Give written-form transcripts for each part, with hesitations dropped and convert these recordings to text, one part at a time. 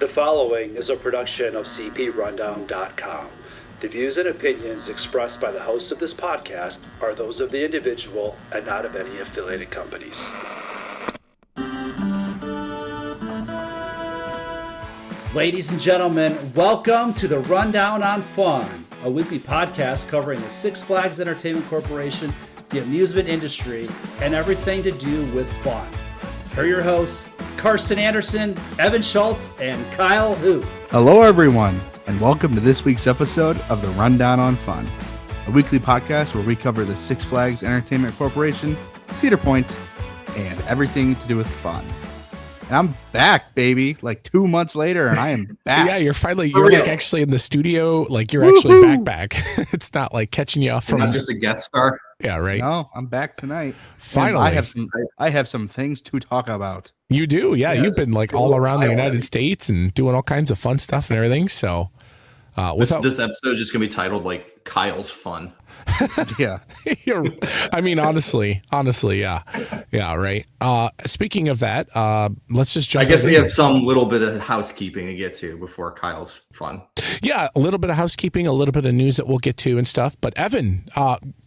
The following is a production of cprundown.com. The views and opinions expressed by the hosts of this podcast are those of the individual and not of any affiliated companies. Ladies and gentlemen, welcome to the Rundown on Fun, a weekly podcast covering the Six Flags Entertainment Corporation, the amusement industry, and everything to do with fun. Here are your hosts, Carson Anderson, Evan Schultz, and Kyle Hoop. Hello, everyone, and welcome to this week's episode of the Rundown on Fun, a weekly podcast where we cover the Six Flags Entertainment Corporation, Cedar Point, and everything to do with fun. And I'm back, baby, like 2 months later, and I am back. Yeah, you're like actually in the studio, like you're actually back. It's not like catching you off from not just a guest star. Yeah, right. No, I'm back tonight. Finally, and I have some things to talk about. You do, yeah. Yes. You've been like all around the United States and doing all kinds of fun stuff and everything. So, this episode is just gonna be titled like Kyle's Fun. Yeah. I mean, honestly, yeah, right. Speaking of that, let's just jump. I guess we have some little bit of housekeeping to get to before Kyle's Fun. Yeah, a little bit of housekeeping, a little bit of news that we'll get to and stuff. But Evan,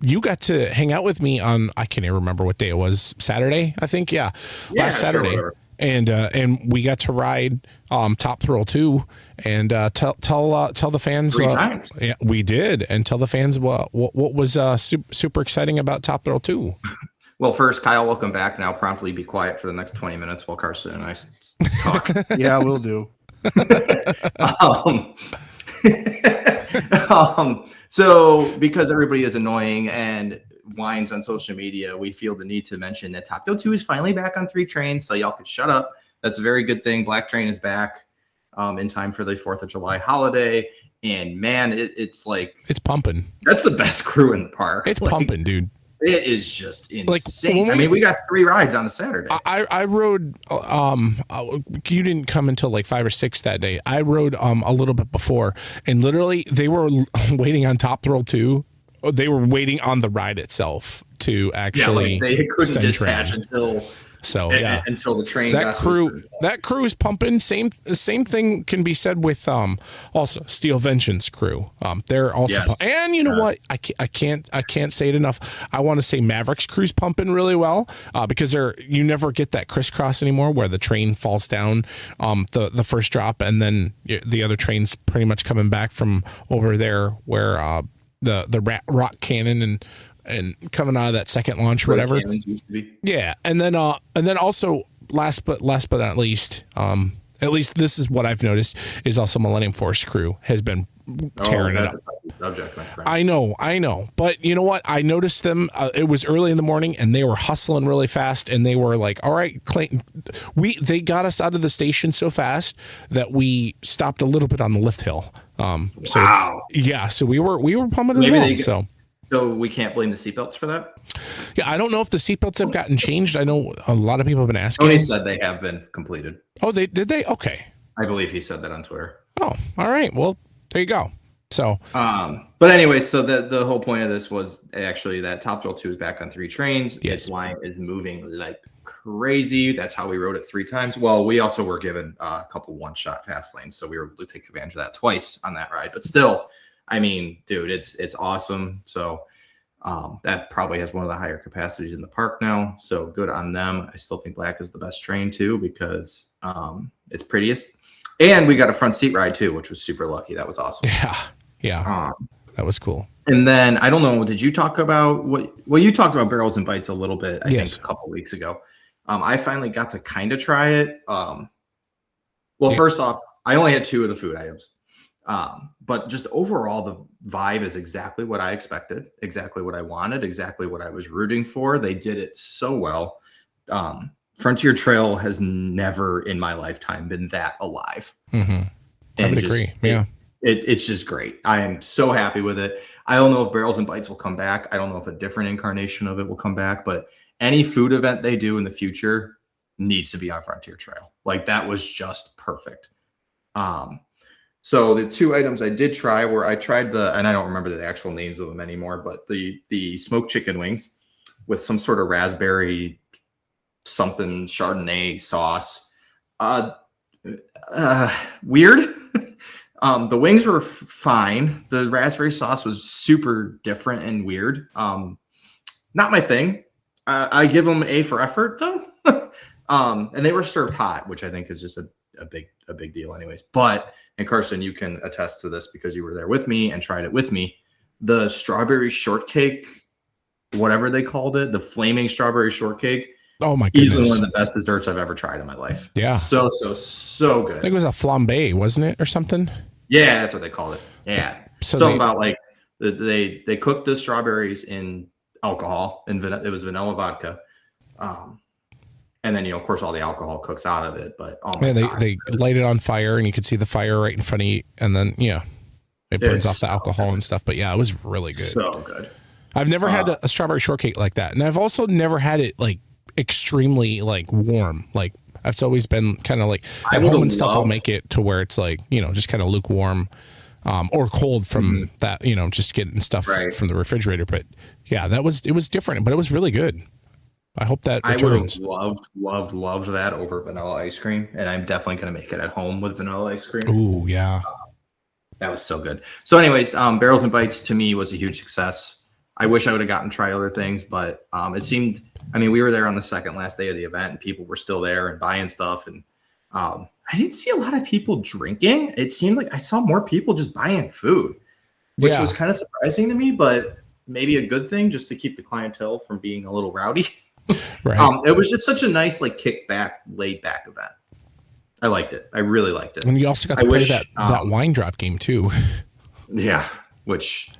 you got to hang out with me on, I can't even remember what day it was, Saturday, I think. Yeah, last Saturday. Sure, and we got to ride Top Thrill 2 and tell the fans 3 times. Yeah, we did, and tell the fans what was super exciting about Top Thrill 2. Well, first, Kyle, welcome back. Now promptly be quiet for the next 20 minutes while Carson and I talk. Yeah, we'll do. So because everybody is annoying and whines on social media, we feel the need to mention that Top Thrill 2 is finally back on 3 trains, so y'all can shut up. That's a very good thing. Black Train is back in time for the 4th of July holiday, and man, it's like it's pumping. That's the best crew in the park. It's pumping, dude. It is just insane. Like, we got 3 rides on a Saturday. I rode. You didn't come until like 5 or 6 that day. I rode a little bit before, and literally they were waiting on Top Thrill 2. They were waiting on the ride itself to actually. They couldn't dispatch trains. until the train. That crew is pumping. Same thing can be said with also Steel Vengeance crew. They're also and you know what? I can't say it enough. I want to say Maverick's crew's pumping really well because you never get that crisscross anymore where the train falls down the first drop and then the other train's pretty much coming back from over there where the rock cannon and coming out of that second launch or whatever. Used to be. Yeah, and then also last but not least, at least this is what I've noticed is also Millennium Force crew has been tearing it up. A subject, my friend. I know, but you know what? I noticed them. It was early in the morning, and they were hustling really fast, and they were like, "All right, Clayton." They got us out of the station so fast that we stopped a little bit on the lift hill. Wow. So we were pumping as well. So we can't blame the seatbelts for that? Yeah, I don't know if the seatbelts have gotten changed. I know a lot of people have been asking. Tony said they have been completed. Oh, did they? Okay. I believe he said that on Twitter. Oh, all right. Well, there you go. So, but anyway, so the whole point of this was actually that Top Thrill 2 is back on 3 trains. Yes. Its line is moving like crazy. That's how we rode it 3 times. Well, we also were given a couple one-shot fast lanes, so we were able to take advantage of that twice on that ride. But still, I mean, dude, it's awesome. So that probably has one of the higher capacities in the park now. So good on them. I still think Black is the best train too because it's prettiest. And we got a front seat ride too, which was super lucky. That was awesome. Yeah. That was cool. And then I don't know, did you talk about you talked about Barrels and Bites a little bit, I think a couple weeks ago. I finally got to kind of try it. First off, I only had 2 of the food items. But just overall, the vibe is exactly what I expected, exactly what I wanted, exactly what I was rooting for. They did it so well. Frontier Trail has never in my lifetime been that alive. Mm-hmm. I would agree. Yeah. It's just great. I am so happy with it. I don't know if Barrels and Bites will come back. I don't know if a different incarnation of it will come back, but any food event they do in the future needs to be on Frontier Trail. Like that was just perfect. So the 2 items I did try were I tried and I don't remember the actual names of them anymore, but the smoked chicken wings with some sort of raspberry something Chardonnay sauce. Weird. The wings were fine. The raspberry sauce was super different and weird. Not my thing. I give them A for effort though. And they were served hot, which I think is just a big deal anyways. But, and Carson, you can attest to this because you were there with me and tried it with me. The strawberry shortcake, whatever they called it, the flaming strawberry shortcake. Oh my goodness. Easily one of the best desserts I've ever tried in my life. Yeah. So good. I think it was a flambe, wasn't it? Or something? Yeah, that's what they called it. Yeah. So Something about like they cooked the strawberries in alcohol and it was vanilla vodka. And then, of course, all the alcohol cooks out of it. But they light it on fire and you could see the fire right in front of you. And then, it burns off the alcohol and stuff. But yeah, it was really good. So good. I've never had a strawberry shortcake like that. And I've also never had it like extremely like warm. Like I've always been kind of like at home and stuff. I'll make it to where it's like, just kind of lukewarm or cold from that, just getting stuff from the refrigerator. But yeah, it was different, but it was really good. I hope that returns. I would have loved that over vanilla ice cream. And I'm definitely going to make it at home with vanilla ice cream. Ooh, yeah. That was so good. So anyways, Barrels and Bites to me was a huge success. I wish I would have gotten to try other things, but it seemed, we were there on the second last day of the event and people were still there and buying stuff. And I didn't see a lot of people drinking. It seemed like I saw more people just buying food, which was kind of surprising to me, but maybe a good thing just to keep the clientele from being a little rowdy. Right. It was just such a nice, like, kick-back, laid-back event. I liked it. I really liked it. And you also got to play that wine drop game too. Yeah, which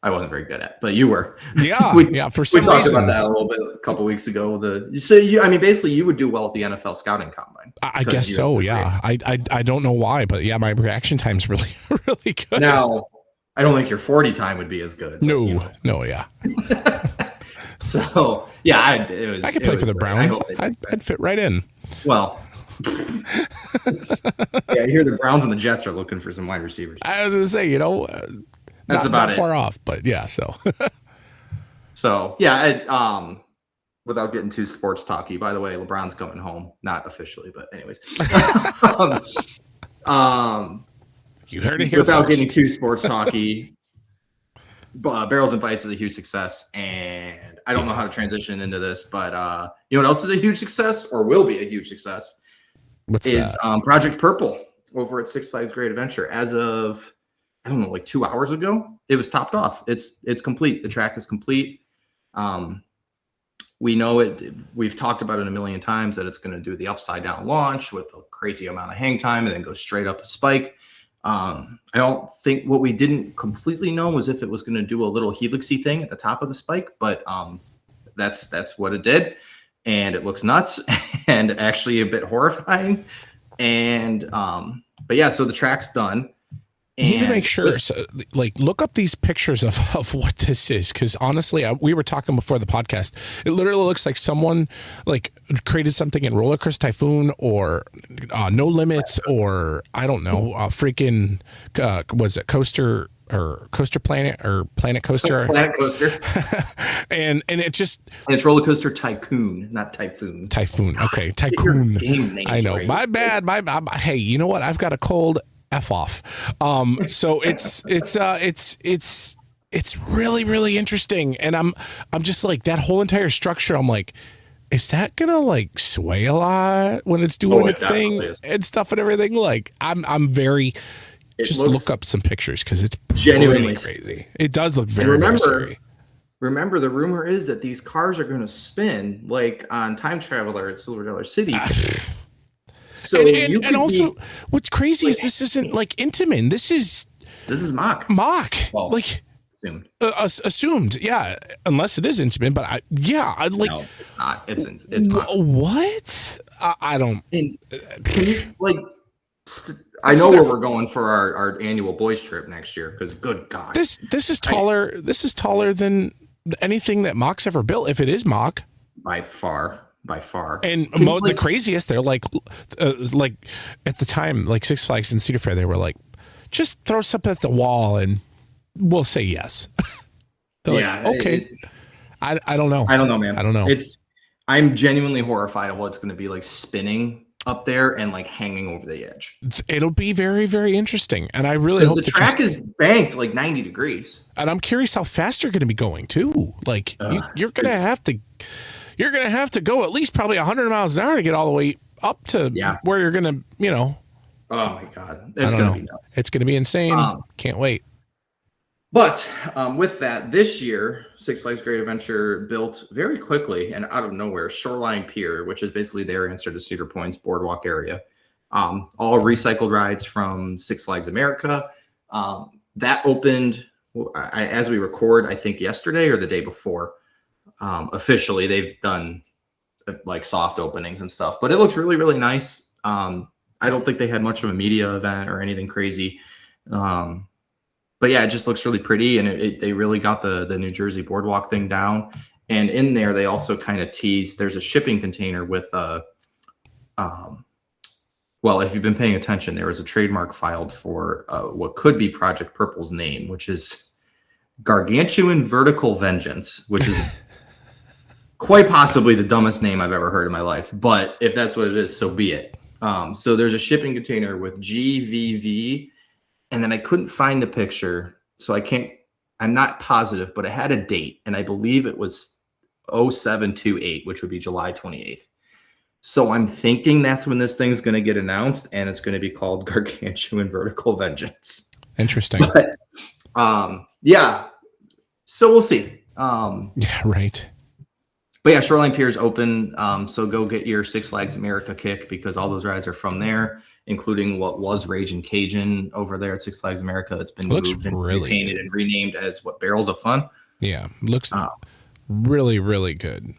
I wasn't very good at, but you were. Yeah, For some we talked reason. about that a little bit a couple weeks ago. Basically, you would do well at the NFL scouting combine. I guess so. Yeah, I don't know why, but yeah, my reaction time's really really good. Now, I don't think your 40 time would be as good. No, yeah. So yeah, I could play for the Browns. I'd fit right in. Well, yeah, I hear the Browns and the Jets are looking for some wide receivers. I was going to say, that's about not far off, but yeah. So yeah, without getting too sports talky. By the way, LeBron's coming home, not officially, but anyways. You heard it here without first. getting too sports talky. Barrels and Bites is a huge success, and I don't know how to transition into this, but you know what else is a huge success, or will be a huge success? What's that? Project Purple over at Six Flags Great Adventure. As of, I don't know, like 2 hours ago, it was topped off. It's complete. The track is complete. We know it. We've talked about it a million times that it's going to do the upside down launch with a crazy amount of hang time and then go straight up a spike. I don't think what we didn't completely know was if it was going to do a little helixy thing at the top of the spike, but that's what it did, and it looks nuts and actually a bit horrifying. And but yeah, so the track's done. You need to make sure, look up these pictures of what this is, because honestly, we were talking before the podcast. It literally looks like someone created something in Roller Coaster Typhoon or No Limits, or I don't know, freaking was it Coaster or Coaster Planet or Planet Coaster? Planet Coaster. and it just it's Roller Coaster Tycoon, not Typhoon. Typhoon. Okay, Tycoon. Game names, I know. right? My bad. Hey, you know what? I've got a cold. F off. So it's really, really interesting. And I'm just like, that whole entire structure, I'm like, is that gonna like sway a lot when it's doing its thing and stuff and everything? Like I'm very look up some pictures because it's genuinely really crazy. It does look very scary. Remember, the rumor is that these cars are going to spin like on Time Traveler at Silver Dollar City. So and also, what's crazy is this isn't like Intamin. This is mock. Well, like assumed. Assumed, yeah. Unless it is Intamin, but no, it's not. It's mock. What? I don't. And can you I know where we're going for our annual boys trip next year. Because good God, this is taller. This is taller than anything that Mock's ever built. If it is Mock, by far. And the craziest, they're like at the time, like Six Flags and Cedar Fair, they were like, just throw something at the wall and we'll say yes. Yeah. Like, okay. I don't know. I don't know, man. I don't know. I'm genuinely horrified of what it's going to be like spinning up there and like hanging over the edge. It'll be very, very interesting. And I really hope the track is banked like 90 degrees. And I'm curious how fast you're going to be going too. Like you're going to have to go at least probably 100 miles an hour to get all the way up to where you're going to, you know. Oh my God. It's going to be nuts. It's going to be insane. Can't wait. But with that, this year, Six Flags Great Adventure built very quickly and out of nowhere Shoreline Pier, which is basically their answer to Cedar Point's boardwalk area. All recycled rides from Six Flags America. That opened, as we record, I think yesterday or the day before. Officially, they've done like soft openings and stuff, but it looks really, really nice. I don't think they had much of a media event or anything crazy. But yeah, it just looks really pretty, and they really got the New Jersey boardwalk thing down. And in there, they also kind of teased. There's a shipping container with well, if you've been paying attention, there was a trademark filed for what could be Project Purple's name, which is Gargantuan Vertical Vengeance, which is quite possibly the dumbest name I've ever heard in my life. But if that's what it is, so be it. So there's a shipping container with GVV. And then I couldn't find the picture, so I'm not positive, but it had a date, and I believe it was 0728, which would be July 28th. So I'm thinking that's when this thing's going to get announced, and it's going to be called Gargantuan Vertical Vengeance. Interesting. But, yeah, so we'll see. Yeah, right. But yeah, Shoreline Pier is open, so go get your Six Flags America kick because all those rides are from there, including what was Ragin' Cajun over there at Six Flags America. It's been moved and repainted and renamed as Barrels of Fun. Yeah, looks really, really good.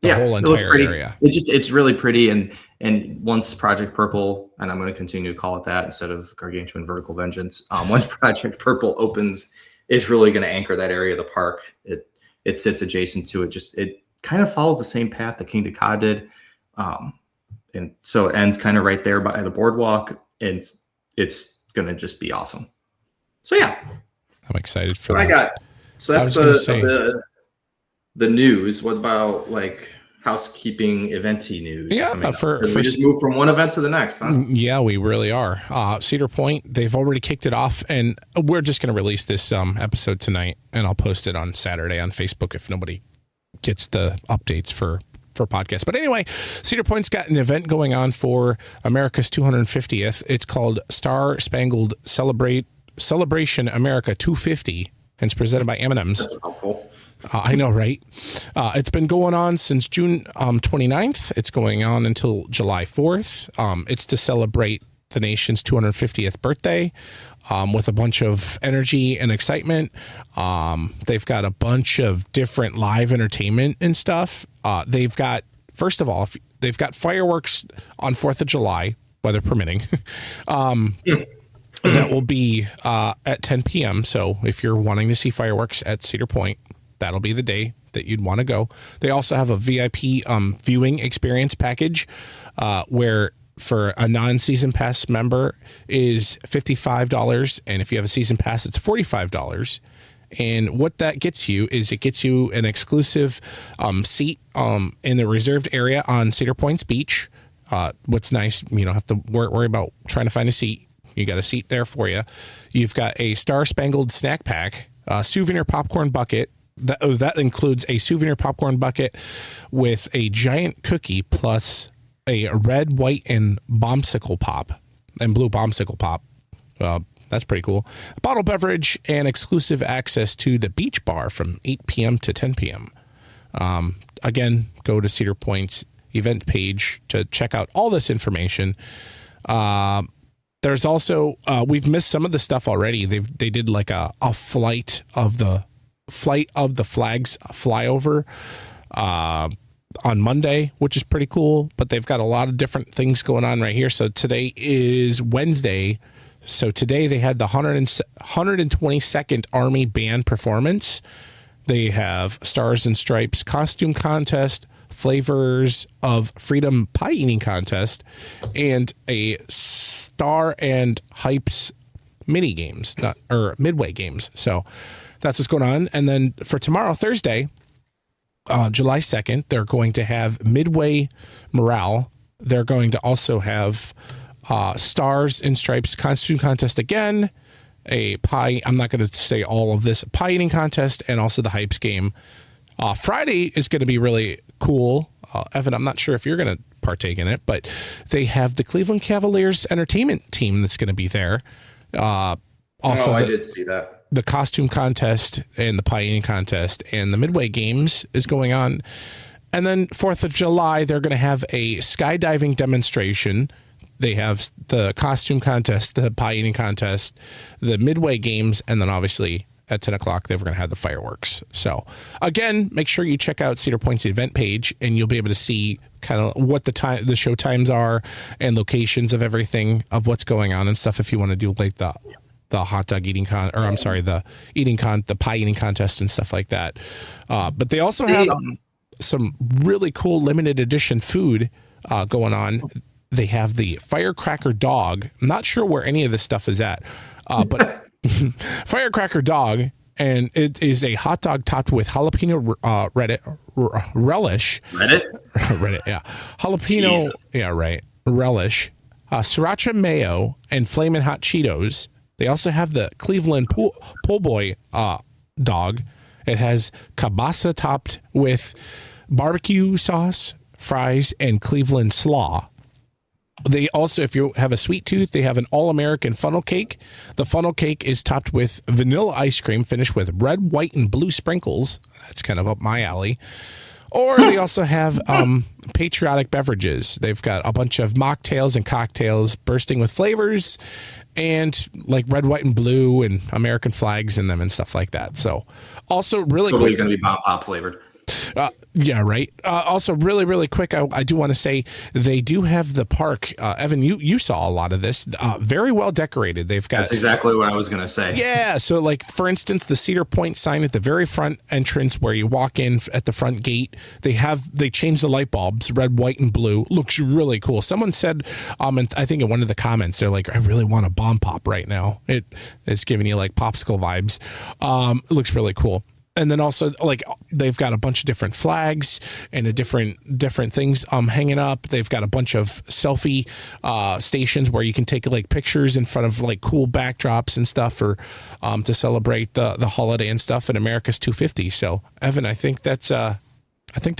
The whole entire area. It's really pretty, and once Project Purple, and I'm going to continue to call it that instead of Gargantuan Vertical Vengeance. Once Project Purple opens, it's really going to anchor that area of the park. It sits adjacent to it. It kind of follows the same path that King Dakar did. And so it ends kind of right there by the boardwalk, and it's going to just be awesome. So yeah, I'm excited for what that. I got. So that's the news. What about like housekeeping eventy news? Yeah, we just move from one event to the next, huh? Yeah, we really are. Cedar Point, they've already kicked it off, and we're just going to release this episode tonight, and I'll post it on Saturday on Facebook if nobody gets the updates for podcasts. But anyway, Cedar Point's got an event going on for America's 250th. It's called Star Spangled Celebration America 250, and it's presented by M&M's. That's helpful. I know, right? It's been going on since June 29th. It's going on until July 4th. It's to celebrate the nation's 250th birthday with a bunch of energy and excitement. They've got a bunch of different live entertainment and stuff. They've got fireworks on 4th of July, weather permitting. That will be at 10 p.m. So if you're wanting to see fireworks at Cedar Point, that'll be the day that you'd want to go. They also have a VIP viewing experience package where for a non-season pass member is $55, and if you have a season pass, it's $45. And what that gets you is it gets you an exclusive seat in the reserved area on Cedar Point's beach. What's nice, you don't have to worry about trying to find a seat. You got a seat there for you. You've got a star-spangled snack pack, a souvenir popcorn bucket. That includes a souvenir popcorn bucket with a giant cookie plus a red, white, and bombsicle pop and blue bombsicle pop. That's pretty cool. A bottle beverage and exclusive access to the beach bar from 8 p.m. to 10 p.m. Again, go to Cedar Point's event page to check out all this information. There's also, we've missed some of the stuff already. They did like a flight of the flags flyover on Monday, which is pretty cool, but they've got a lot of different things going on right here. So today is Wednesday. So today they had the 122nd Army Band performance. They have Stars and Stripes costume contest, Flavors of Freedom pie eating contest, and a Star and Hypes mini games, midway games. So that's what's going on. And then for tomorrow, Thursday, July 2nd, they're going to have Midway Morale. they're going to also have Stars and Stripes costume contest again, a pie. I'm not going to say all of this. Pie eating contest, and also the Hypes game. Friday is going to be really cool. Evan, I'm not sure if you're going to partake in it, but they have the Cleveland Cavaliers entertainment team that's going to be there. Also, I did see that. The costume contest and the pie eating contest and the Midway Games is going on. And then 4th of July, they're going to have a skydiving demonstration. They have the costume contest, the pie eating contest, the Midway Games, and then obviously at 10 o'clock, they're going to have the fireworks. So again, make sure you check out Cedar Point's event page, and you'll be able to see kind of what the show times are and locations of everything, of what's going on and stuff. If you want to do like the hot dog eating the pie eating contest and stuff like that. But they also have some really cool limited edition food going on. They have the Firecracker Dog. I'm not sure where any of this stuff is at, but Firecracker Dog, and it is a hot dog topped with jalapeno relish. Reddit, yeah. Jalapeno, Jesus. Yeah, right. Relish, sriracha mayo, and flamin' hot Cheetos. They also have the Cleveland Pool Boy dog. It has kielbasa topped with barbecue sauce, fries, and Cleveland slaw. They also, if you have a sweet tooth, they have an all-American funnel cake. The funnel cake is topped with vanilla ice cream finished with red, white, and blue sprinkles. That's kind of up my alley. Or they also have patriotic beverages. They've got a bunch of mocktails and cocktails bursting with flavors and like red, white, and blue and American flags in them and stuff like that. So also really totally quick. Going to be Bomb Pop flavored. Yeah, right. Also, really, really quick, I do want to say they do have the park. Evan, you saw a lot of this. Very well decorated. They've got. That's exactly what I was going to say. Yeah. So, like, for instance, the Cedar Point sign at the very front entrance where you walk in at the front gate, they changed the light bulbs, red, white, and blue. Looks really cool. Someone said, and I think in one of the comments, they're like, I really want a bomb pop right now. It's giving you like popsicle vibes. It looks really cool. And then also, like, they've got a bunch of different flags and different things hanging up. They've got a bunch of selfie stations where you can take like pictures in front of like cool backdrops and stuff for to celebrate the holiday and stuff in America's 250. So, Evan, I think that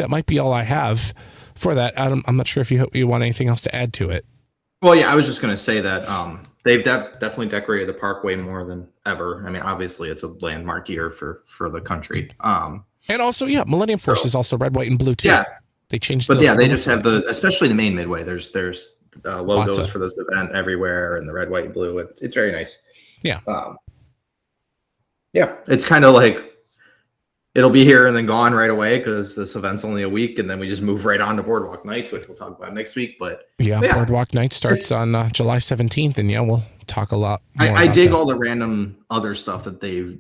might be all I have for that. Adam, I'm not sure if you want anything else to add to it. Well, yeah, I was just going to say that they've definitely decorated the parkway more than ever. I mean, obviously, it's a landmark year for the country. And also, yeah, Millennium Force is also red, white, and blue too. Yeah, they changed. But they just have especially the main Midway. There's logos for this event everywhere, and the red, white, and blue. It's very nice. Yeah. Yeah, it's kind of like it'll be here and then gone right away because this event's only a week, and then we just move right on to Boardwalk Nights, which we'll talk about next week. But yeah, Boardwalk Nights starts on July 17th, and we'll talk a lot more I dig that. all the random other stuff that they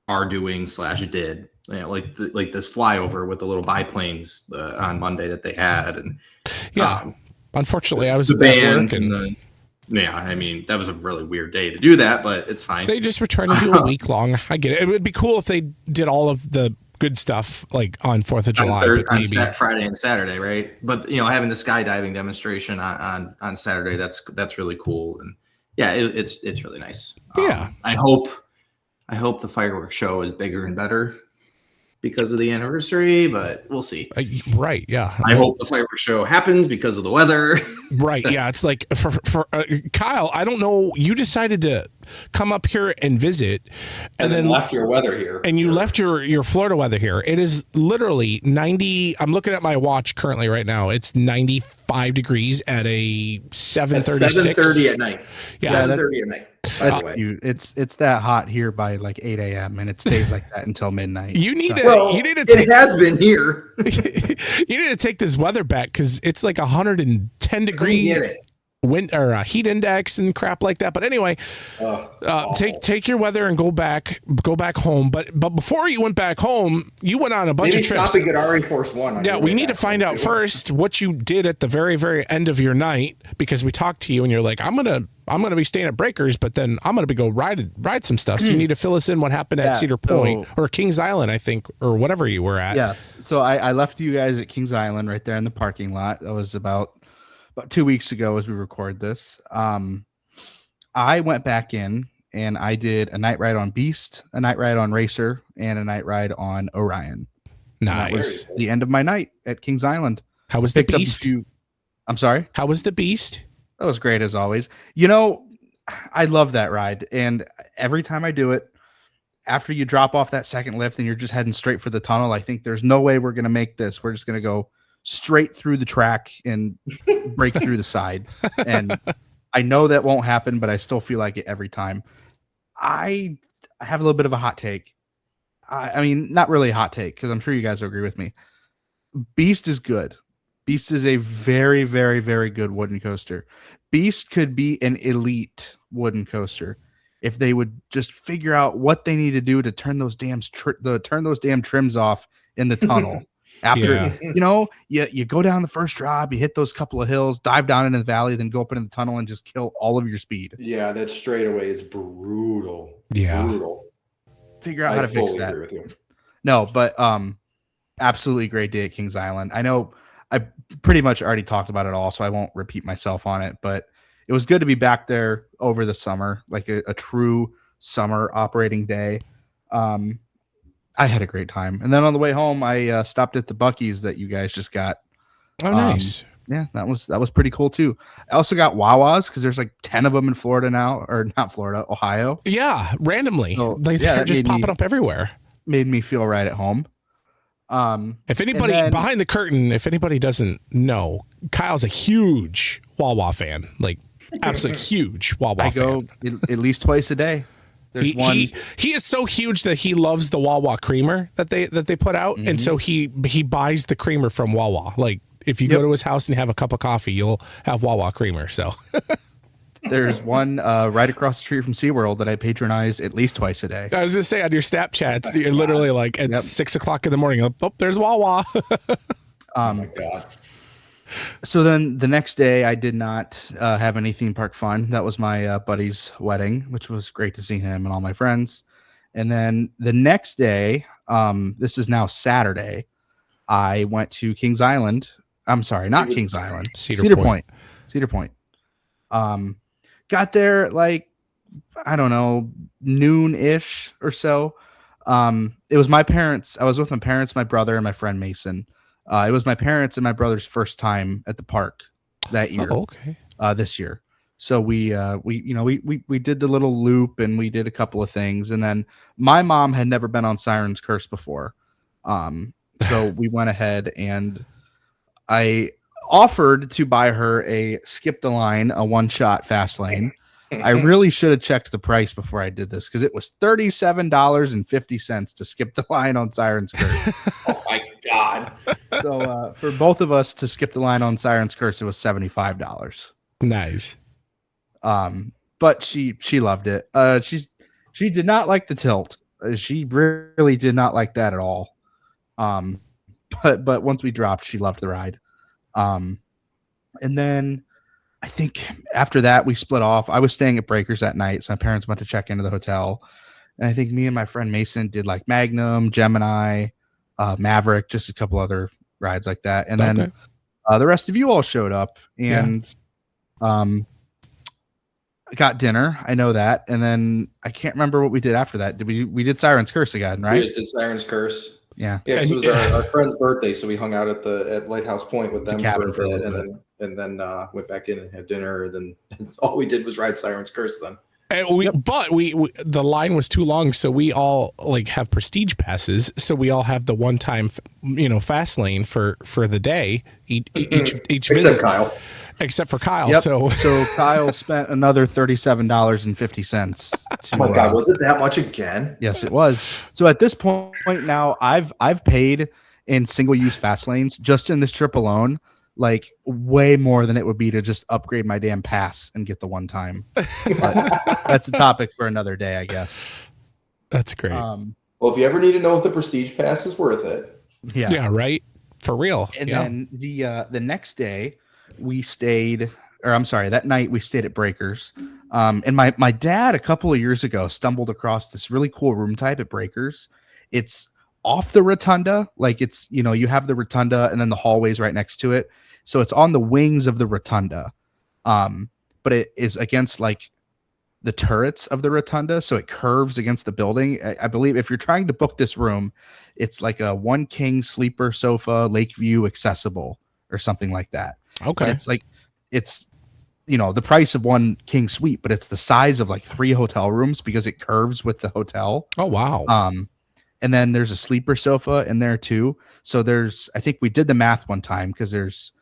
are doing / did, like this flyover with the little biplanes on Monday that they had, and unfortunately, I was the bands and I mean, that was a really weird day to do that, but it's fine. They just were trying to do a week long. I get it. It would be cool if they did all of the good stuff like on 4th of July. On Friday and Saturday, right? But having the skydiving demonstration on Saturday, that's really cool, and yeah, it's really nice. I hope the fireworks show is bigger and better because of the anniversary, but we'll see. Right? Yeah. I hope the fireworks show happens because of the weather. Right. Yeah. It's like for Kyle, I don't know. You decided to come up here and visit, and then left your weather here. And you left your Florida weather here. It is literally 90. I'm looking at my watch currently right now. It's 95 degrees at a 7:36. 7:30 at night. Yeah, 7:30 at night. It's that hot here by like 8 a.m. and it stays like that until midnight. It has been here. You need to take this weather back because it's like 110 degree wind or heat index and crap like that. But anyway, take your weather and go back home. But before you went back home, you went on a bunch of trips. Stopping at RE Force One. Yeah, we need to find out first what you did at the very, very end of your night, because we talked to you and you're like, I'm gonna be staying at Breakers, but then I'm gonna go ride some stuff. So you need to fill us in what happened at Cedar Point or Kings Island, I think, or whatever you were at. Yes. So I left you guys at Kings Island right there in the parking lot. That was about about 2 weeks ago as we record this. I went back in and I did a night ride on Beast, a night ride on Racer, and a night ride on Orion. Nice. And that was the end of my night at Kings Island. How was the Beast? I'm sorry? How was the Beast? That was great as always. I love that ride. And every time I do it, after you drop off that second lift and you're just heading straight for the tunnel, I think there's no way we're going to make this. We're just going to go straight through the track and break through the side. And I know that won't happen, but I still feel like it every time. I have a little bit of a hot take. I mean, not really a hot take, because I'm sure you guys will agree with me. Beast is good. Beast is a very, very, very good wooden coaster. Beast could be an elite wooden coaster if they would just figure out what they need to do to turn those damn trims off in the tunnel. After you go down the first drop, you hit those couple of hills, dive down into the valley, then go up into the tunnel and just kill all of your speed. Yeah, that straightaway is brutal. Yeah. Brutal. Figure out how to fix that. Agree with you. No, but absolutely great day at Kings Island. I know I pretty much already talked about it all, so I won't repeat myself on it, but it was good to be back there over the summer, like a true summer operating day. I had a great time. And then on the way home, I stopped at the Buc-ee's that you guys just got. Oh, nice. Yeah, that was pretty cool too. I also got Wawa's because there's like 10 of them in Florida now, or not Florida, Ohio. Yeah, randomly. So, they're just popping up everywhere. Made me feel right at home. If anybody behind the curtain, if anybody doesn't know, Kyle's a huge Wawa fan, like absolutely huge Wawa fan. I go at least twice a day. He is so huge that he loves the Wawa creamer that they put out, and so he buys the creamer from Wawa. Like if you go to his house and have a cup of coffee, you'll have Wawa creamer. So there's one right across the street from SeaWorld that I patronize at least twice a day. I was gonna say on your Snapchats, you're literally like at 6 o'clock in the morning. Oh, there's Wawa. Oh my god. So then the next day, I did not have any theme park fun. That was my buddy's wedding, which was great to see him and all my friends. And then the next day, this is now Saturday, I went to Kings Island. I'm sorry, not Kings Island. Cedar Point. Cedar Point. Got there like, I don't know, noon-ish or so. It was my parents. I was with my parents, my brother, and my friend Mason. It was my parents and my brother's first time at the park that year. Oh, okay. This year. So we did the little loop and we did a couple of things. And then my mom had never been on Siren's Curse before. So we went ahead and I offered to buy her a Skip the Line, a one-shot fast lane. I really should have checked the price before I did this because it was $37.50 to skip the line on Siren's Curse. Oh my god! So for both of us to skip the line on Siren's Curse, it was $75. Nice. But she loved it. She did not like the tilt. She really did not like that at all. But once we dropped, she loved the ride. And then I think after that we split off. I was staying at Breakers that night, so my parents went to check into the hotel. And I think me and my friend Mason did like Magnum, Gemini, Maverick, just a couple other rides like that. And then the rest of you all showed up and got dinner. I know that. And then I can't remember what we did after that. We did Siren's Curse again, right? We just did Siren's Curse. Yeah. Yeah, it was our friend's birthday, so we hung out at Lighthouse Point with them for a bit, and then went back in and had dinner. And then all we did was ride Siren's Curse then. And but the line was too long, so we all like have prestige passes, so we all have the one time fast lane for the day each visit. Kyle. Except for Kyle. Yep. So Kyle spent another $37.50. Oh my god, was it that much again? Yes, it was. So at this point now, I've paid in single use fast lanes just in this trip alone, like way more than it would be to just upgrade my damn pass and get the one time. But that's a topic for another day, I guess. That's great. Well, if you ever need to know if the prestige pass is worth it. Yeah, right. For real. And then the next day that night we stayed at Breakers. And my dad a couple of years ago stumbled across this really cool room type at Breakers. It's off the rotunda. Like it's, you have the rotunda and then the hallways right next to it. So it's on the wings of the rotunda. But it is against like the turrets of the rotunda. So it curves against the building. I believe if you're trying to book this room, it's like a 1 king sleeper sofa, Lakeview accessible or something like that. Okay. But it's the price of 1 king suite, but it's the size of like 3 hotel rooms because it curves with the hotel. Oh, wow. And then there's a sleeper sofa in there too. So I think we did the math one time because there's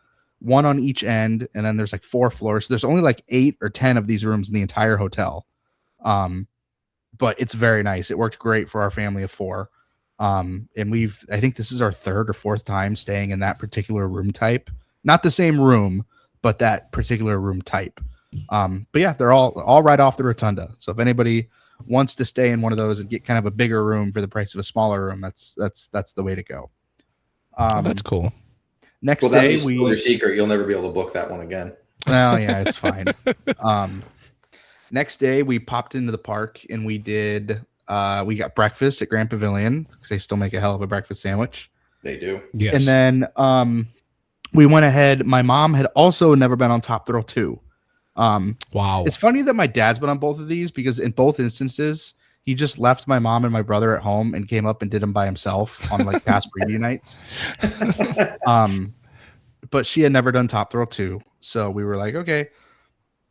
1 on each end, and then there's like 4 floors. So there's only like 8 or 10 of these rooms in the entire hotel. But it's very nice. It worked great for our family of 4. And I think this is our 3rd or 4th time staying in that particular room type. Not the same room, but that particular room type. But yeah, they're all right off the rotunda. So if anybody wants to stay in one of those and get kind of a bigger room for the price of a smaller room, that's the way to go. That's cool. Next day, your secret. You'll never be able to book that one again. Well, yeah, it's fine. Next day, we popped into the park and we got breakfast at Grand Pavilion because they still make a hell of a breakfast sandwich. They do. Yes. And then we went ahead. My mom had also never been on Top Thrill 2. Wow. It's funny that my dad's been on both of these because in both instances, he just left my mom and my brother at home and came up and did them by himself on like past preview nights. But she had never done Top Thrill 2. So we were like, okay,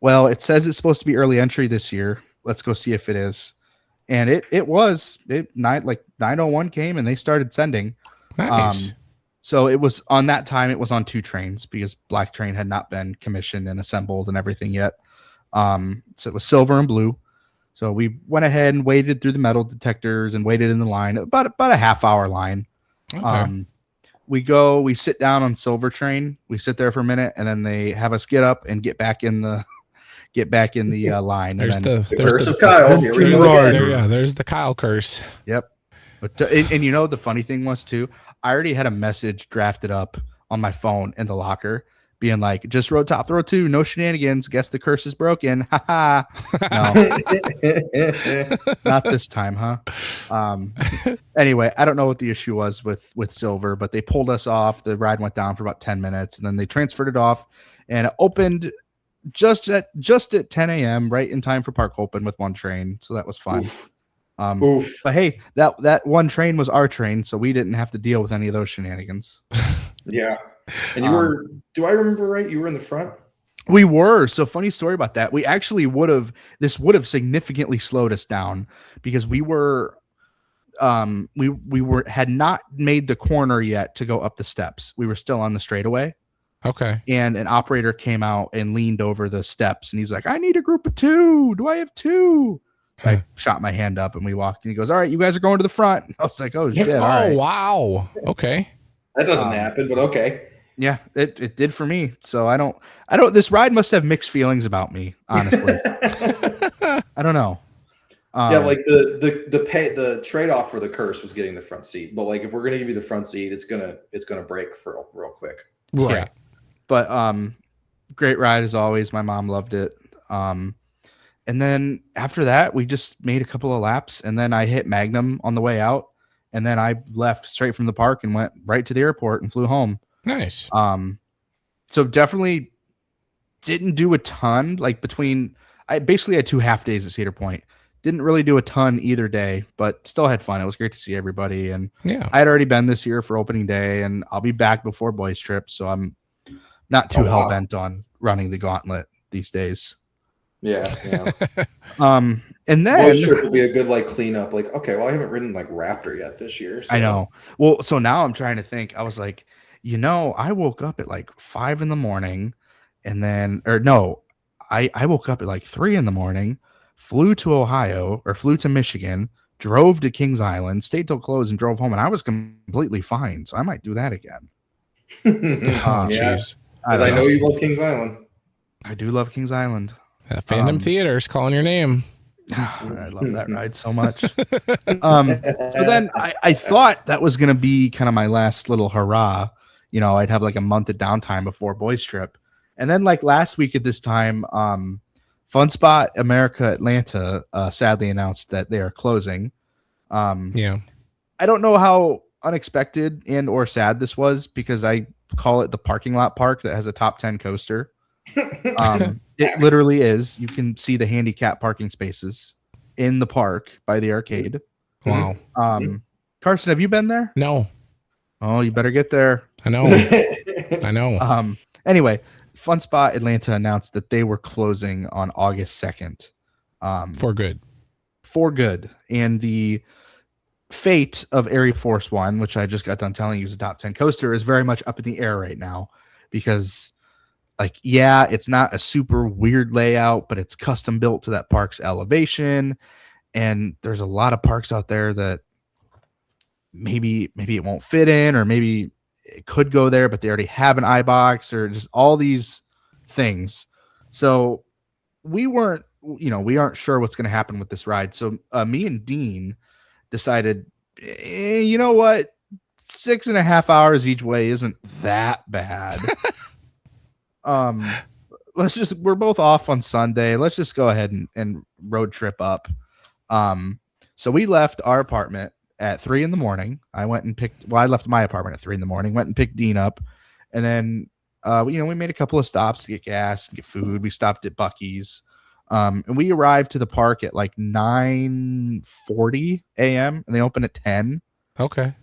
well, it says it's supposed to be early entry this year. Let's go see if it is. And it was. 9:01 came and they started sending. Nice. So it was on that time. It was on 2 trains because Black Train had not been commissioned and assembled and everything yet. So it was silver and blue. So we went ahead and waited through the metal detectors and waited in the line, about a half-hour line. Okay. We sit down on Silver Train. We sit there for a minute, and then they have us get up and get back in the line. There's the curse of Kyle. Here we go. There's the Kyle curse. Yep. But and the funny thing was too, I already had a message drafted up on my phone in the locker being like, just rode Top Thrill 2, no shenanigans. Guess the curse is broken. Ha ha. No, not this time, huh? Anyway, I don't know what the issue was with Silver, but they pulled us off. The ride went down for about 10 minutes, and then they transferred it off, and it opened just at 10 a.m. right in time for park open with 1 train. So that was fun. Oof. But hey, that 1 train was our train, so we didn't have to deal with any of those shenanigans. Yeah. And you were, do I remember right? You were in the front? We were. So funny story about that. We actually would have significantly slowed us down because we had not made the corner yet to go up the steps. We were still on the straightaway. Okay. And an operator came out and leaned over the steps and he's like, I need a group of 2. Do I have 2? So I shot my hand up and we walked and he goes, all right, you guys are going to the front. And I was like, oh shit. All right. Wow. Okay. That doesn't happen, but okay. Yeah, it did for me. So I don't, this ride must have mixed feelings about me, honestly. I don't know. Yeah, like the trade-off for the curse was getting the front seat. But like if we're gonna give you the front seat, it's gonna break for real quick. Right. Yeah. But great ride as always. My mom loved it. And then after that, we just made a couple of laps, and then I hit Magnum on the way out, and then I left straight from the park and went right to the airport and flew home. Nice. So definitely didn't do a ton. Like I basically had 2 half days at Cedar Point. Didn't really do a ton either day, but still had fun. It was great to see everybody. And yeah, I had already been this year for opening day, and I'll be back before boys trip. So I'm not too hell bent on running the gauntlet these days. Yeah. And then boys trip will be a good like cleanup. Like, okay, well, I haven't ridden like Raptor yet this year. So. I know. Well, so now I'm trying to think. I was like, I woke up at like 5 a.m. and then, I woke up at like 3 a.m, flew to Michigan, drove to Kings Island, stayed till close and drove home. And I was completely fine. So I might do that again. Jeez. Because I know you love Kings Island. I do love Kings Island. Phantom Theater's calling your name. I love that ride so much. So then I thought that was going to be kind of my last little hurrah. I'd have like a month of downtime before boys trip. And then like last week at this time, Fun Spot America Atlanta sadly announced that they are closing. Yeah. I don't know how unexpected and or sad this was because I call it the parking lot park that has a top 10 coaster. It literally is. You can see the handicap parking spaces in the park by the arcade. Wow. Carson, have you been there? No. Oh, you better get there. I know. I know. Anyway, Fun Spot Atlanta announced that they were closing on August 2nd. For good. For good. And the fate of Area Force One, which I just got done telling you is a top 10 coaster, is very much up in the air right now because, like, yeah, it's not a super weird layout, but it's custom built to that park's elevation. And there's a lot of parks out there that maybe it won't fit in, or maybe it could go there, but they already have an iBox, or just all these things. So we aren't sure what's going to happen with this ride. So me and Dean decided, you know what? 6.5 hours each way isn't that bad. We're both off on Sunday. Let's just go ahead and road trip up. So we left our apartment at 3 a.m. I left my apartment at 3 a.m, went and picked Dean up. And then, we made a couple of stops to get gas and get food. We stopped at Buc-ee's. And we arrived to the park at like 9:40 a.m. and they open at 10. Okay.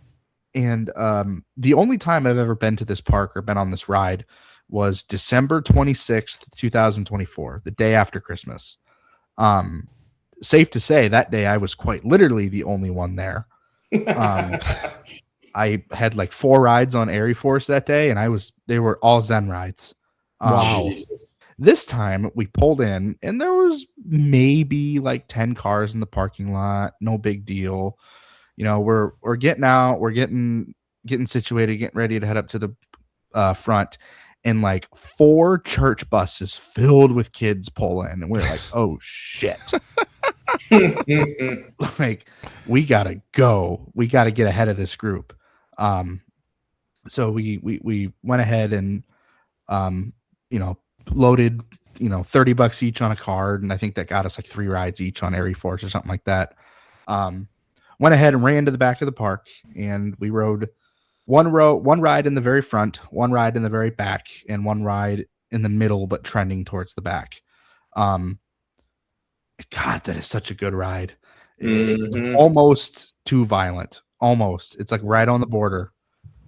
And the only time I've ever been to this park or been on this ride was December 26th, 2024, the day after Christmas. Safe to say that day I was quite literally the only one there. I had like 4 rides on Air Force that day, and they were all Zen rides. Wow. This time we pulled in and there was maybe like 10 cars in the parking lot. No big deal. We're getting out, we're getting situated, getting ready to head up to the front, and like 4 church buses filled with kids pull in, and we're like, oh shit. Like, we gotta go. We gotta get ahead of this group. So we went ahead and loaded, $30 each on a card, and I think that got us like 3 rides each on Air Force or something like that. Went ahead and ran to the back of the park, and we rode one ride in the very front, one ride in the very back, and one ride in the middle but trending towards the back. God, that is such a good ride. It's almost too violent. Almost. It's like right on the border,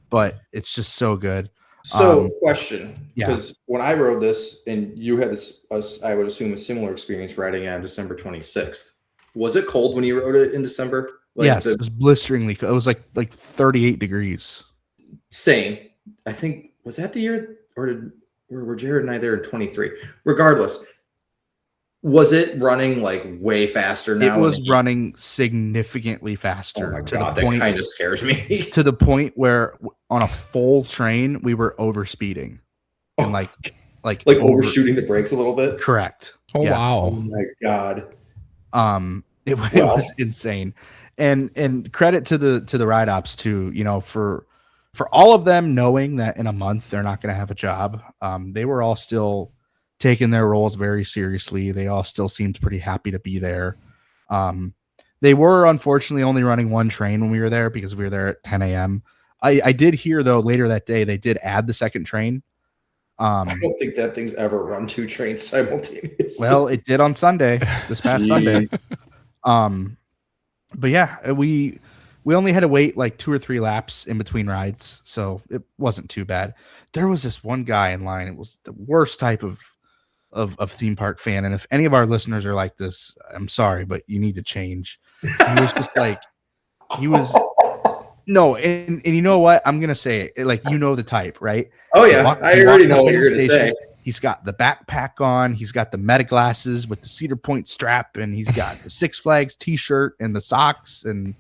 but it's just so good. So, question, yeah. Because when I rode this, and you had this, I would assume a similar experience riding it on December 26th. Was it cold when you rode it in December? Yes, it was blisteringly cold. It was like 38 degrees. Same. I think, was that the year, or were Jared and I there in 23? Regardless, was it running like way faster now? It was running significantly faster. Oh my God, that kind of scares me. To the point where on a full train, we were overspeeding. And like overshooting the brakes a little bit? Correct. Oh, yes. Wow. Oh my God. It was insane. And credit to the ride ops too, for all of them knowing that in a month they're not going to have a job. They were all still taking their roles very seriously. They all still seemed pretty happy to be there. They were unfortunately only running one train when we were there because we were there at 10 a.m. I did hear though later that day they did add the second train. I don't think that thing's ever run 2 trains simultaneously. Well, it did on Sunday, this past Sunday. But yeah, we only had to wait like 2 or 3 laps in between rides, so it wasn't too bad. There was this one guy in line. It was the worst type of theme park fan, and if any of our listeners are like this, I'm sorry, but you need to change. He was just like, no, and you know what? I'm gonna say it, like, the type, right? Oh yeah, I already know what you're gonna say. He's got the backpack on, he's got the meta glasses with the Cedar Point strap, and he's got the Six Flags t-shirt and the socks and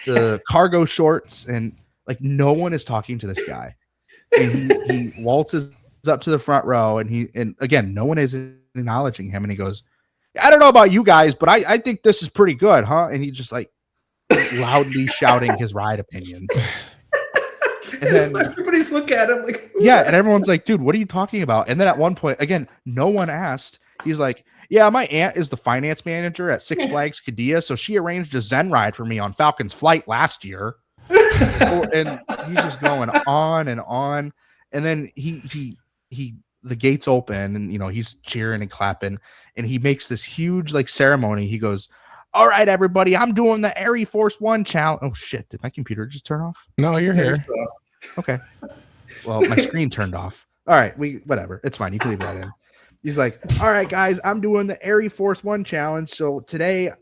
the cargo shorts, and like no one is talking to this guy. And he waltzes up to the front row, and again, no one is acknowledging him, and he goes, I don't know about you guys, but I think this is pretty good, huh? And he just like loudly shouting his ride opinions. And then everybody's looking at him like, yeah, and everyone's like, dude, what are you talking about? And then at one point, again, no one asked. He's like, yeah, my aunt is the finance manager at Six Flags Qiddiya, so she arranged a Zen ride for me on Falcon's Flight last year. And he's just going on and on. And then the gates open, and he's cheering and clapping, and he makes this huge like ceremony. He goes, "All right, everybody, I'm doing the Air Force One challenge." Oh shit! Did my computer just turn off? No, you're here. Okay. Well, my screen turned off. All right, whatever. It's fine. You can leave that in. He's like, "All right, guys, I'm doing the Air Force One challenge. So today,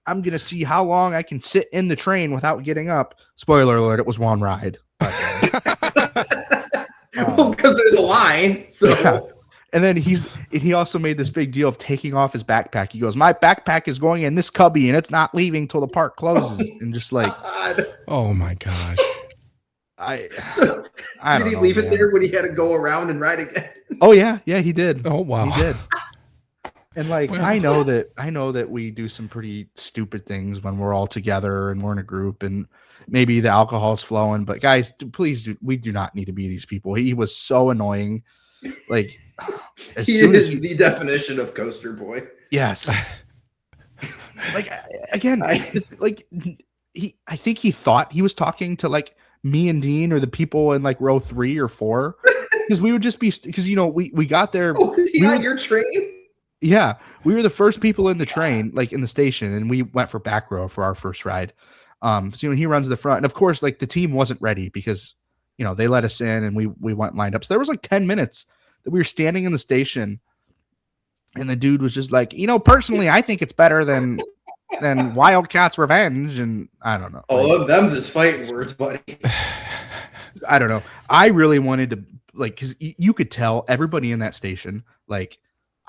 I'm gonna see how long I can sit in the train without getting up." Spoiler alert: it was one ride. Well, because there's a line. So, yeah. And then he also made this big deal of taking off his backpack. He goes, "My backpack is going in this cubby, and it's not leaving till the park closes." And just like, oh my gosh. Did he leave it there when he had to go around and ride again? Oh yeah, he did. Oh wow, he did. And like, well, I know that we do some pretty stupid things when we're all together and we're in a group, and maybe the alcohol's flowing. But guys, please, we do not need to be these people. He was so annoying. Like, he is the definition of coaster boy. Yes. Like again, it's like I think he thought he was talking to like me and Dean or the people in like row 3 or 4, because we would just be because we got there. Oh, is he on your train? Yeah, we were the first people in the train, like in the station, and we went for back row for our first ride. So he runs the front, and of course, like the team wasn't ready because they let us in, and we went lined up. So there was like 10 minutes that we were standing in the station, and the dude was just like, personally, I think it's better than Wildcats Revenge, and I don't know. Oh, them's his fighting words, buddy. I don't know. I really wanted to because you could tell everybody in that station like.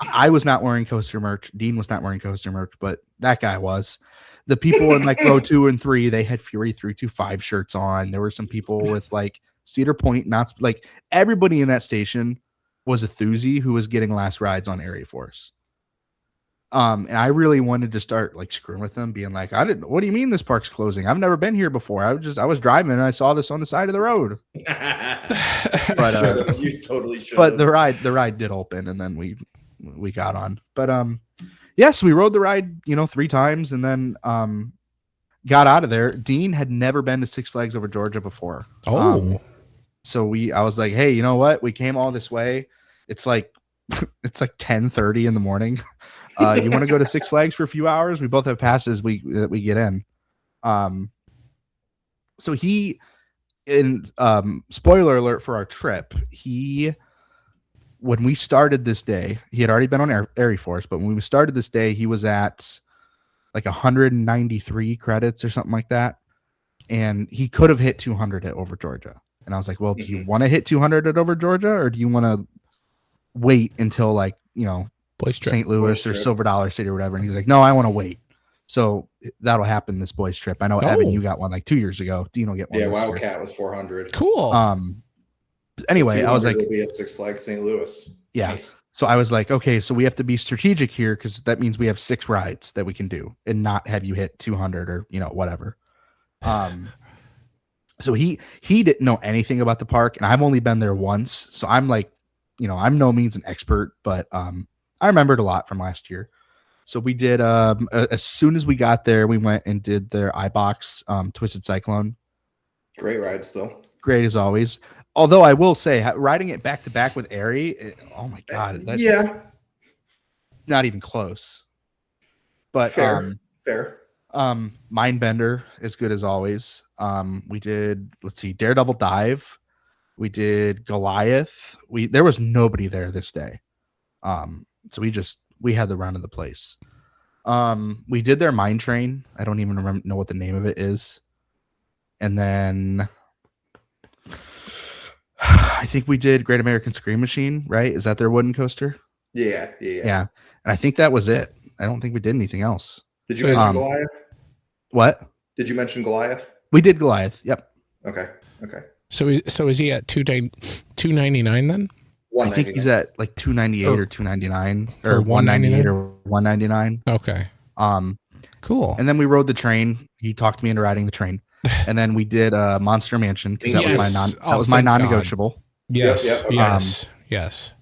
I was not wearing coaster merch. Dean was not wearing coaster merch, but that guy was. The people in like row 2 and 3, they had Fury 325 shirts on. There were some people with like Cedar Point, not like everybody in that station was a thuzy who was getting last rides on Air Force. And I really wanted to start like screwing with them, being like, what do you mean this park's closing? I've never been here before. I was driving and I saw this on the side of the road. But you totally should. But the ride did open, and then we got on. But yes, we rode the ride 3 times, and then got out of there. Dean had never been to Six Flags Over Georgia before. So I was like, hey, you know what, we came all this way, it's like 10:30 in the morning. You want to go to Six Flags for a few hours? We both have passes we get in. So he, in spoiler alert for our trip, when we started this day, he had already been on Air Force, but when we started this day, he was at like 193 credits or something like that. And he could have hit 200 at Over Georgia. And I was like, well, do you want to hit 200 at Over Georgia, or do you want to wait until like, St. Louis or Silver Dollar City or whatever? And he's like, no, I want to wait. So that'll happen this boys trip. I know, Evan, you got one like 2 years ago. Dean will get one. Yeah, Wildcat was 400. Cool. Anyway, I was like, we'll be at Six Flags St. Louis. Yeah. Nice. So I was like, okay, so we have to be strategic here, because that means we have 6 rides that we can do and not have you hit 200 or whatever. So he didn't know anything about the park, and I've only been there once, so I'm like, I'm no means an expert, but I remembered a lot from last year. So we did as soon as we got there, we went and did their iBox Twisted Cyclone. Great ride still. Great as always. Although I will say, riding it back to back with Airy, oh my god, not even close. But fair. Mindbender is good as always. We did, let's see, Daredevil Dive. We did Goliath. There was nobody there this day. So we had the run of the place. We did their Mine Train. I don't even know what the name of it is. And then I think we did Great American Scream Machine, right? Is that their wooden coaster? Yeah. And I think that was it. I don't think we did anything else. Did you mention Goliath? What? Did you mention Goliath? We did Goliath. Yep. Okay. So is he at $299 then? I think he's at like 298 or 299 or 198 or 199. Okay. Cool. And then we rode the train. He talked me into riding the train. And then we did Monster Mansion, because that was my non-negotiable. Yes. Yep. Yes.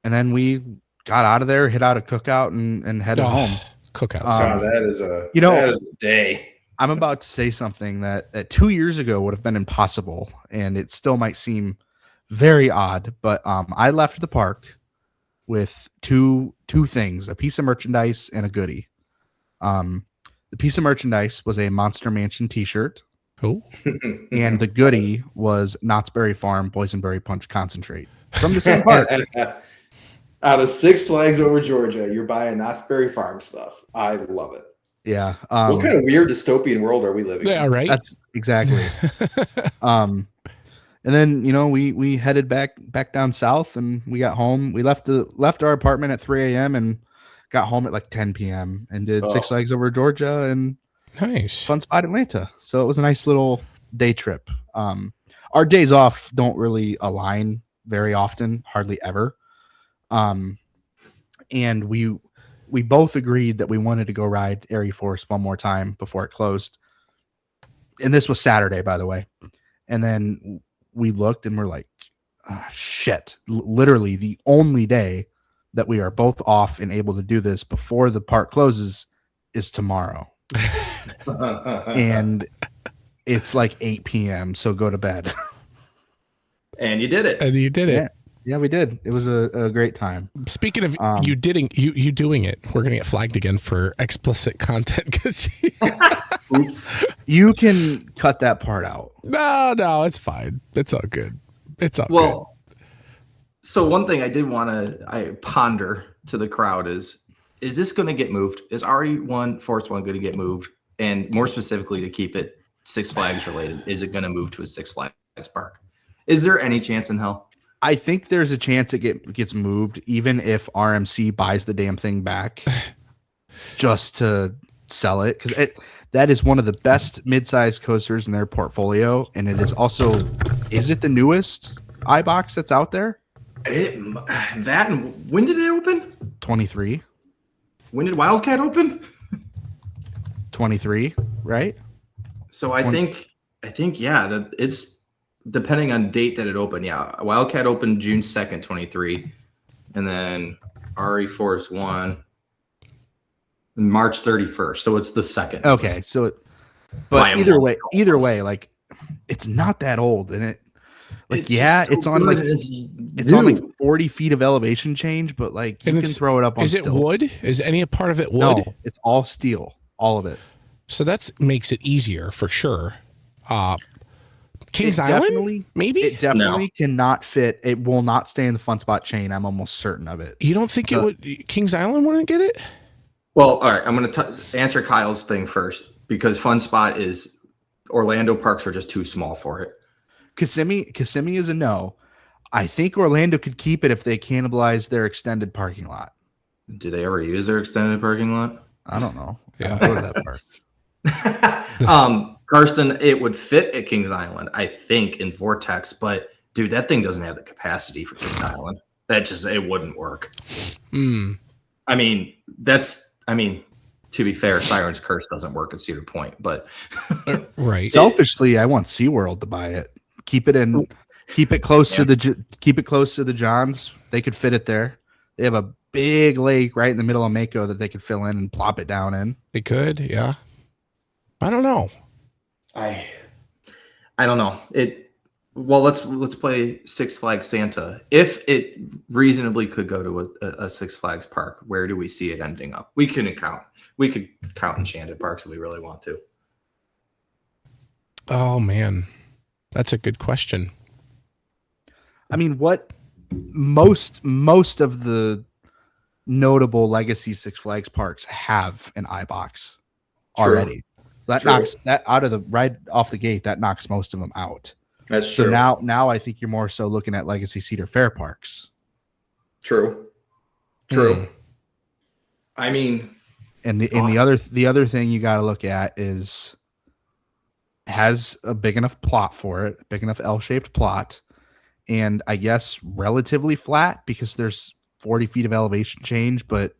And then we got out of there, hit out a cookout, and headed home. Cookout. that is a day. I'm about to say something that 2 years ago would have been impossible, and it still might seem very odd. But I left the park with two things: a piece of merchandise and a goodie. The piece of merchandise was a Monster Mansion T-shirt. Oh, and the goodie was Knott's Berry Farm Boysenberry Punch concentrate from the same park. Out of Six Flags Over Georgia, you're buying Knott's Berry Farm stuff. I love it. Yeah. What kind of weird dystopian world are we living in? Yeah, right. That's exactly. And then we headed back down south, and we got home. We left our apartment at 3 a.m. and got home at like 10 p.m. and did Six Flags Over Georgia and nice Fun Spot Atlanta. So it was a nice little day trip. Our days off don't really align very often, hardly ever. And we both agreed that we wanted to go ride Airy Force one more time before it closed. And this was Saturday, by the way. And then we looked and we're like, shit, literally the only day that we are both off and able to do this before the park closes is tomorrow. And it's like 8 p.m. So go to bed. And you did it. Yeah, we did. It was a great time. Speaking of you doing it, we're gonna get flagged again for explicit content because Oops. You can cut that part out. No, it's fine. It's all good. It's all good. So one thing I did want to ponder to the crowd is this going to get moved? Is RE1 Force 1 going to get moved? And more specifically, to keep it Six Flags related, is it going to move to a Six Flags park? Is there any chance in hell? I think there's a chance it gets moved, even if RMC buys the damn thing back just to sell it. Because that is one of the best mid-sized coasters in their portfolio. And it is also, is it the newest iBox that's out there? When did it open? 23. When did Wildcat open? 23, right? So I think yeah, that it's depending on date that it opened. Yeah, Wildcat opened June 2nd, 23, and then RE Force 1 March 31st. So it's the second. Okay, but either way, like it's not that old, and it. Like it's on like 40 feet of elevation change, but like you can throw it up on stilts. Is it wood? Is any part of it wood? No, it's all steel, all of it. So that makes it easier for sure. Kings Island, maybe? It definitely cannot fit. It will not stay in the Fun Spot chain. I'm almost certain of it. You don't think it would? Kings Island wouldn't get it? Well, all right. I'm going to answer Kyle's thing first because Fun Spot is Orlando parks are just too small for it. Kissimmee is a no. I think Orlando could keep it if they cannibalize their extended parking lot. Do they ever use their extended parking lot? I don't know. Yeah, I don't go to that park. Karsten, it would fit at Kings Island, I think, in Vortex, but dude, that thing doesn't have the capacity for Kings Island. It wouldn't work. I mean, to be fair, Siren's Curse doesn't work at Cedar Point, but right. Selfishly, I want SeaWorld to buy it. Keep it close to the Johns. They could fit it there. They have a big lake right in the middle of Mako that they could fill in and plop it down in. They could, yeah. I don't know. I don't know. Let's play Six Flags Santa. If it reasonably could go to a Six Flags park, where do we see it ending up? We could count Enchanted Parks if we really want to. Oh man. That's a good question. I mean, what most of the notable legacy Six Flags parks have an iBox already. That knocks that out of the right off the gate. That knocks most of them out. That's true. So now I think you're more so looking at legacy Cedar Fair parks. True. I mean, and the other thing you got to look at is has a big enough plot for it, big enough L-shaped plot, and I guess relatively flat because there's 40 feet of elevation change, but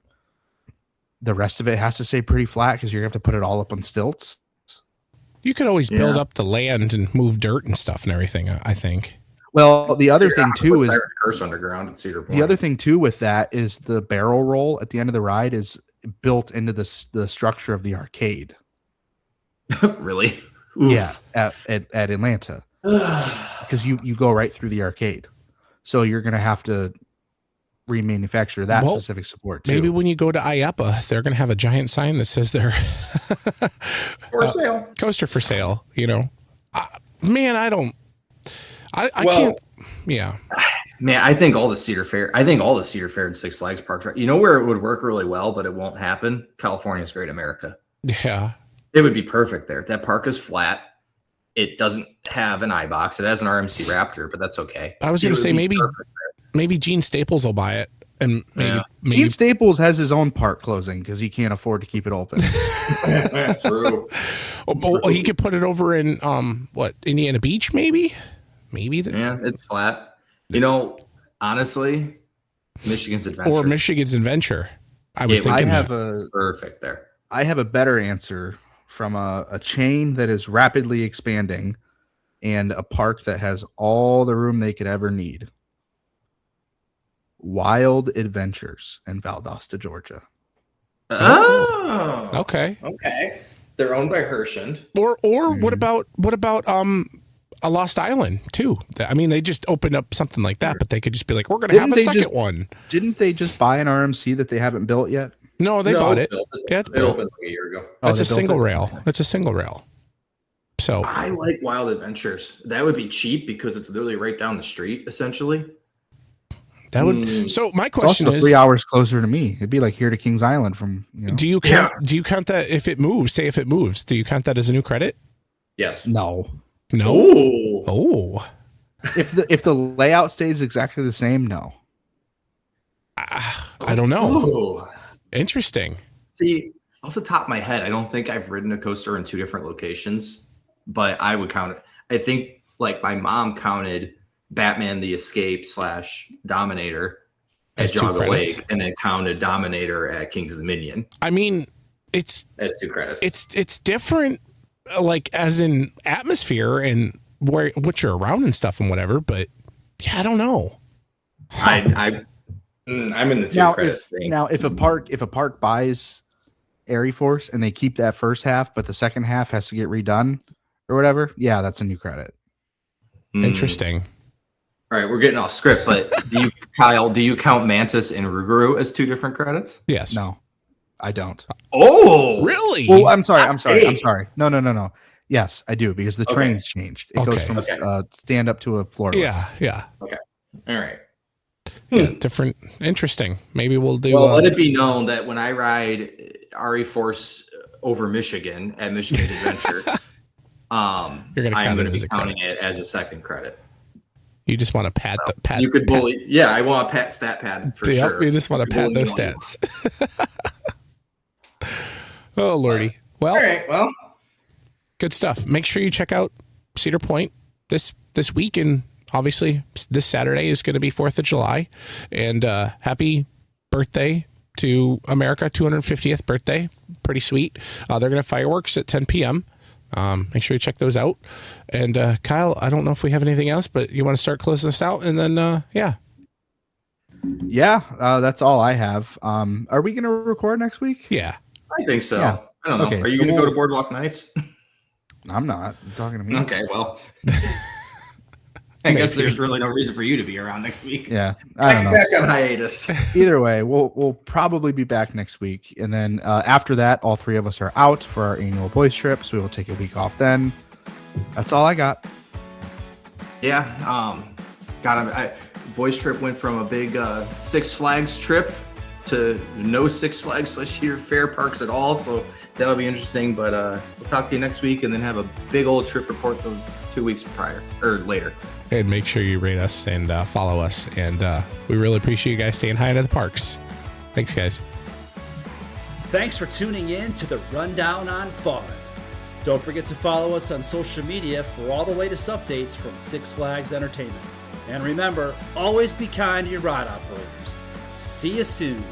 the rest of it has to stay pretty flat because you're going to have to put it all up on stilts. You could always build up the land and move dirt and stuff and everything, I think. Well, the other thing too is Curse underground at Cedar Point. The other thing too with that is the barrel roll at the end of the ride is built into the structure of the arcade. Really? Oof. Yeah, at Atlanta. Because you go right through the arcade. So you're going to have to remanufacture that specific support too. Maybe when you go to IAPA, they're going to have a giant sign that says they're for sale. Coaster for sale, man, I can't. Yeah. Man, I think all the Cedar Fair and Six Flags parks, right? You know where it would work really well, but it won't happen? California's Great America. Yeah. It would be perfect there. That park is flat. It doesn't have an iBox. It has an RMC Raptor, but that's okay. I was going to say maybe Gene Staples will buy it. And maybe Gene Staples has his own park closing because he can't afford to keep it open. True. Oh, he could put it over in Indiana Beach, maybe. Yeah, it's flat. Honestly, Michigan's Adventure or Michigan's Adventure. I was thinking perfect there. I have a better answer from a chain that is rapidly expanding and a park that has all the room they could ever need. Wild Adventures in Valdosta, Georgia. Oh, okay. They're owned by Hershend. Or what about a Lost Island too? I mean, they just opened up something like that, but they could just be like, we're going to have a second one. Didn't they just buy an RMC that they haven't built yet? No, they bought it. Yeah, it's built. It opened like a year ago. That's a single rail. That's a single rail. So I like Wild Adventures. That would be cheap because it's literally right down the street, essentially. That would. So my question is, 3 hours closer to me. It'd be like here to Kings Island from. Do you count? Yeah. Do you count that if it moves? Say if it moves, do you count that as a new credit? Yes. No. Oh. If the layout stays exactly the same, no. I don't know. Ooh. Interesting. See, off the top of my head, I don't think I've ridden a coaster in two different locations, but I would count it. I think like my mom counted Batman the Escape / Dominator at Jogga Lake, and then counted Dominator at King's Dominion. I mean, it's as 2 credits. It's different, like as in atmosphere and what you're around and stuff and whatever. But yeah, I don't know. I'm in the 2 credits thing. Now, if a park buys Airy Force and they keep that first half, but the second half has to get redone or whatever, yeah, that's a new credit. Interesting. All right, we're getting off script, but Kyle, do you count Mantis and Rougarou as 2 different credits? Yes. No, I don't. Oh, really? Well, I'm sorry. No. Yes, I do because the train's changed. It goes from stand up to a floorless. Yeah. Okay. All right. Yeah, different. Interesting. Maybe we'll do. Well, let it be known that when I ride RE Force over Michigan at Michigan's Adventure, I'm going to be counting it as a second credit. You just want to pat the pat. You could bully. Yeah, I want a pat stat pad for sure. You just want to pat those stats. Oh lordy. Well. All right. Well. Good stuff. Make sure you check out Cedar Point this week, and obviously this Saturday is going to be 4th of July, and happy birthday to America, 250th birthday. Pretty sweet. They're going to have fireworks at 10 p.m. Make sure you check those out. And Kyle, I don't know if we have anything else, but you want to start closing this out, and then that's all I have. Are we going to record next week? Yeah, I think so. Yeah. I don't know. Okay, are you going to go to Boardwalk Nights? I'm not. You're talking to me. Okay, well. I guess there's really no reason for you to be around next week. Yeah, I don't know. Back on hiatus. Either way, we'll probably be back next week, and then after that, all 3 of us are out for our annual boys trip, so we will take a week off then. That's all I got. Yeah, boys trip went from a big Six Flags trip to no Six Flags /Cedar Fair parks at all, so that'll be interesting. But we'll talk to you next week, and then have a big old trip report 2 weeks prior or later. And make sure you rate us and follow us. And we really appreciate you guys saying hi to the parks. Thanks, guys. Thanks for tuning in to the Rundown on Fun. Don't forget to follow us on social media for all the latest updates from Six Flags Entertainment. And remember, always be kind to your ride operators. See you soon.